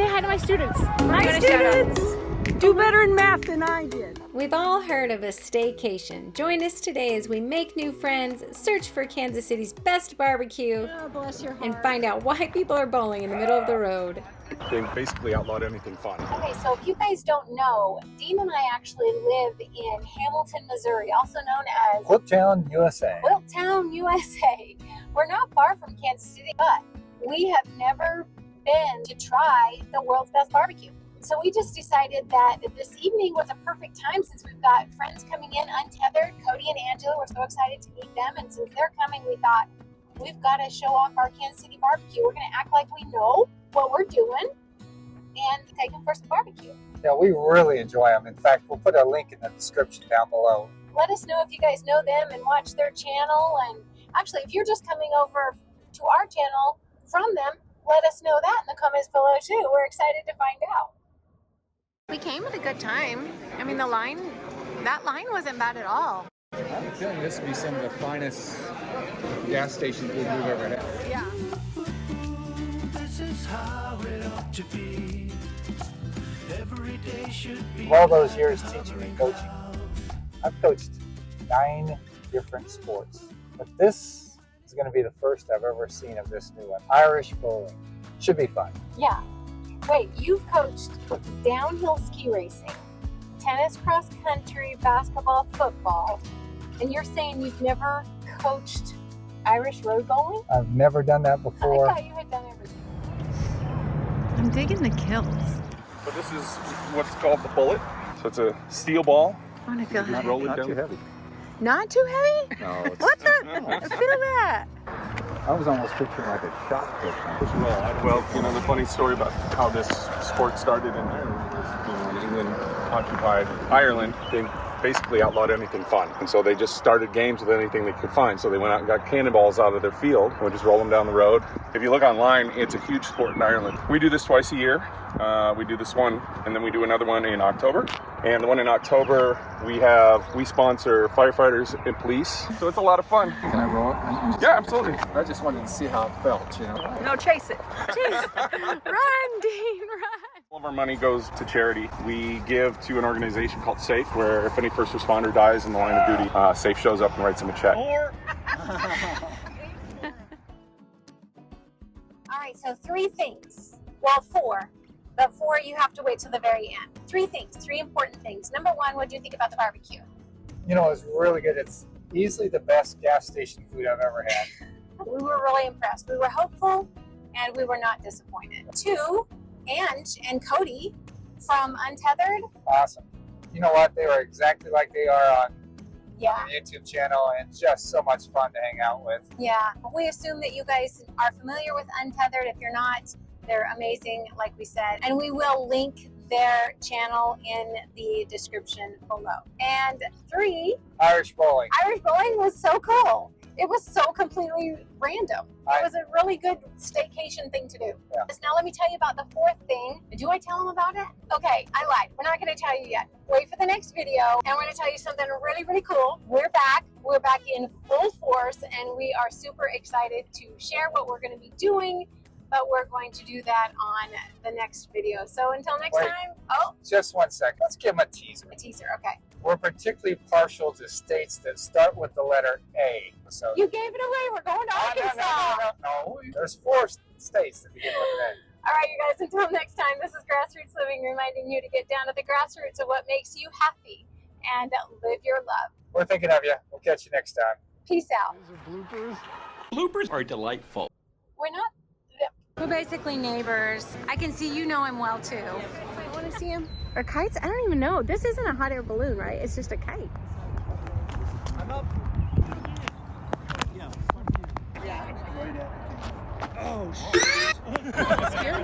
Say hi to my students. Hi, students! Do better in math than I did. We've all heard of a staycation. Join us today as we make new friends, search for Kansas City's best barbecue, Bless your heart. and find out why people are bowling in the middle of the road. They basically outlawed anything fun. Okay, so if you guys don't know, Dean and I actually live in Hamilton, Missouri, also known as Quilttown, USA. Quilttown, USA. We're not far from Kansas City, but we have never been to try the world's best barbecue. So we just decided that this evening was a perfect time since we've got friends coming in, Untethered, Cody and Angela. We're so excited to meet them. And since they're coming, we thought we've got to show off our Kansas City barbecue. We're going to act like we know what we're doing and take them for some barbecue. Yeah, we really enjoy them. In fact, we'll put a link in the description down below. Let us know if you guys know them and watch their channel. And actually, if you're just coming over to our channel from them, let us know that in the comments below too. We're excited to find out. We came at a good time. I mean, that line wasn't bad at all. I'm feeling this would be some of the finest gas station food we've ever had. Yeah. This is how it ought to be. Every day should be. All those years teaching and coaching, I've coached 9 different sports. But this is going to be the first I've ever seen of this new one. Irish bowling. Should be fun. Yeah. Wait, you've coached downhill ski racing, tennis, cross country, basketball, football, and you're saying you've never coached Irish road bowling? I've never done that before. I thought you had done everything. I'm digging the kills. So this is what's called the bullet. So it's a steel ball. I want to feel You heavy. roll it Not down. too heavy. Not too heavy? No, it's, What the? Feel that. I was almost picturing like a shot put. Well, you know, the funny story about how this sport started in Ireland was, you know, when England occupied Ireland, they basically outlawed anything fun. And so they just started games with anything they could find. So they went out and got cannonballs out of their field and would just roll them down the road. If you look online, it's a huge sport in Ireland. We do this twice a year. We do this one, and then we do another one in October. And the one in October, we sponsor firefighters and police. So it's a lot of fun. Can I roll it? Yeah, absolutely. I just wanted to see how it felt, you know. No, chase it. Run, Dean, run. All of our money goes to charity. We give to an organization called SAFE, where if any first responder dies in the line of duty, SAFE shows up and writes them a check. All right, so 3 things. Well, 4. But 4, you have to wait till the very end. 3 things, 3 important things. Number 1, what do you think about the barbecue? You know, it's really good. It's easily the best gas station food I've ever had. We were really impressed. We were hopeful, and we were not disappointed. 2, and Cody from Untethered. Awesome. You know what? They were exactly like they are on Yeah, the YouTube channel, and just so much fun to hang out with. yeah. We assume that you guys are familiar with Untethered. If you're not, they're amazing, like we said. And we will link their channel in the description below. And 3, Irish bowling. Irish bowling was so cool. It was so completely random. It was a really good staycation thing to do. Yeah. Now let me tell you about the 4th thing. Do I tell them about it? Okay, I lied. We're not going to tell you yet. Wait for the next video, and we're going to tell you something really, really cool. We're back. We're back in full force, and we are super excited to share what we're going to be doing, but we're going to do that on the next video. So until next Wait. time, oh, Just 1 second. Let's give them a teaser. a teaser. Okay. We're particularly partial to states that start with the letter A. So You gave it away. We're going to Arkansas. No. There's 4 states that begin with an All right, you guys, until next time, this is Grassroots Living, reminding you to get down to the grassroots of what makes you happy and live your love. A. We're thinking of you. We'll catch you next time. Peace out. Bloopers. Bloopers are delightful. We're not... We're basically neighbors. I can see you know him well too. I want to see him. Or kites? I don't even know. This isn't a hot air balloon, right? It's just a kite. I'm up. Oh, shit. Scared